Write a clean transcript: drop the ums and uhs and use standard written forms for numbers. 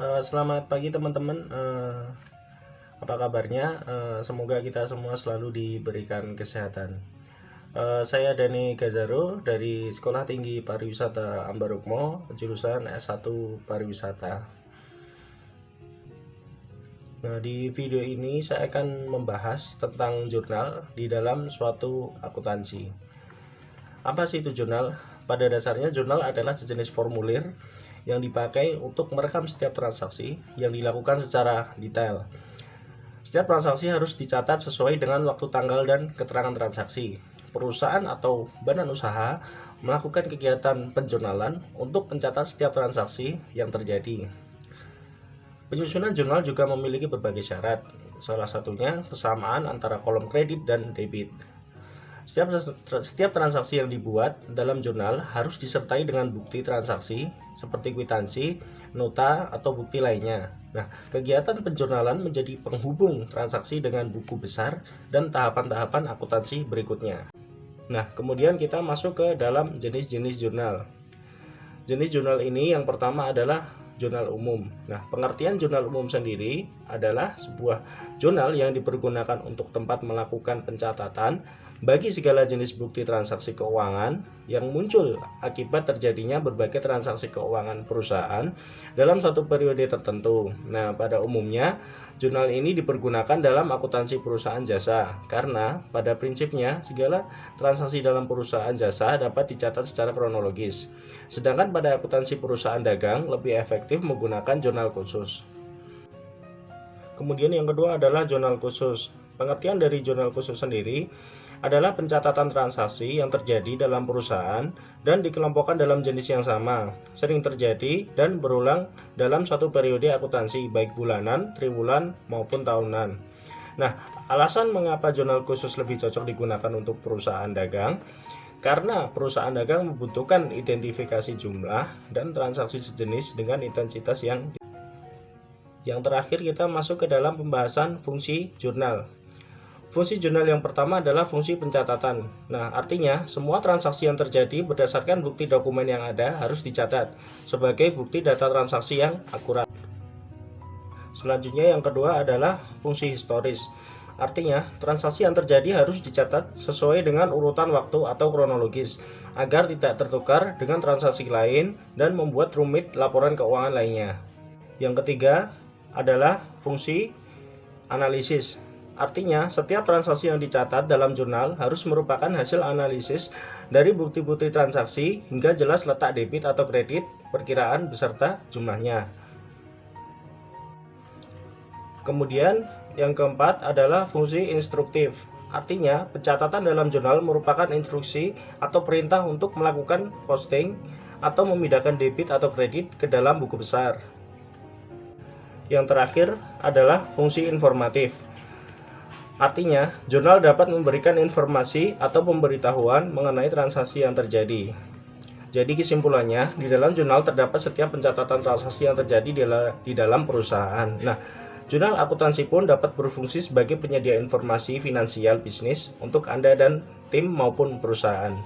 Selamat pagi teman-teman. Apa kabarnya? Semoga kita semua selalu diberikan kesehatan. Saya Dani Gazaro dari Sekolah Tinggi Pariwisata Ambarukmo, jurusan S1 Pariwisata. Nah, di video ini saya akan membahas tentang jurnal di dalam suatu akuntansi. Apa sih itu jurnal? Pada dasarnya jurnal adalah sejenis formulir yang dipakai untuk merekam setiap transaksi yang dilakukan secara detail. Setiap transaksi harus dicatat sesuai dengan waktu, tanggal, dan keterangan transaksi. Perusahaan atau badan usaha melakukan kegiatan penjurnalan untuk mencatat setiap transaksi yang terjadi. Penyusunan jurnal juga memiliki berbagai syarat, salah satunya kesamaan antara kolom kredit dan debit. Setiap transaksi yang dibuat dalam jurnal harus disertai dengan bukti transaksi seperti kwitansi, nota, atau bukti lainnya. Nah, kegiatan penjurnalan menjadi penghubung transaksi dengan buku besar dan tahapan-tahapan akuntansi berikutnya. Nah, kemudian kita masuk ke dalam jenis-jenis jurnal. Jenis jurnal ini yang pertama adalah jurnal umum. Nah, pengertian jurnal umum sendiri adalah sebuah jurnal yang dipergunakan untuk tempat melakukan pencatatan bagi segala jenis bukti transaksi keuangan yang muncul akibat terjadinya berbagai transaksi keuangan perusahaan dalam satu periode tertentu. Nah, pada umumnya jurnal ini dipergunakan dalam akuntansi perusahaan jasa karena pada prinsipnya segala transaksi dalam perusahaan jasa dapat dicatat secara kronologis. Sedangkan pada akuntansi perusahaan dagang lebih efektif menggunakan jurnal khusus. Kemudian yang kedua adalah jurnal khusus. Pengertian dari jurnal khusus sendiri adalah pencatatan transaksi yang terjadi dalam perusahaan dan dikelompokkan dalam jenis yang sama, sering terjadi dan berulang dalam satu periode akuntansi, baik bulanan, triwulan, maupun tahunan. Nah, alasan mengapa jurnal khusus lebih cocok digunakan untuk perusahaan dagang, karena perusahaan dagang membutuhkan identifikasi jumlah dan transaksi sejenis dengan intensitas yang terakhir kita masuk ke dalam pembahasan fungsi jurnal. Fungsi jurnal yang pertama adalah fungsi pencatatan. Nah, artinya semua transaksi yang terjadi berdasarkan bukti dokumen yang ada harus dicatat sebagai bukti data transaksi yang akurat. Selanjutnya yang kedua adalah fungsi historis. Artinya, transaksi yang terjadi harus dicatat sesuai dengan urutan waktu atau kronologis agar tidak tertukar dengan transaksi lain dan membuat rumit laporan keuangan lainnya. Yang ketiga adalah fungsi analisis. Artinya, setiap transaksi yang dicatat dalam jurnal harus merupakan hasil analisis dari bukti-bukti transaksi hingga jelas letak debit atau kredit, perkiraan beserta jumlahnya. Kemudian, yang keempat adalah fungsi instruktif. Artinya, pencatatan dalam jurnal merupakan instruksi atau perintah untuk melakukan posting atau memindahkan debit atau kredit ke dalam buku besar. Yang terakhir adalah fungsi informatif. Artinya, jurnal dapat memberikan informasi atau pemberitahuan mengenai transaksi yang terjadi. Jadi kesimpulannya, di dalam jurnal terdapat setiap pencatatan transaksi yang terjadi di dalam perusahaan. Nah, jurnal akuntansi pun dapat berfungsi sebagai penyedia informasi finansial bisnis untuk Anda dan tim maupun perusahaan.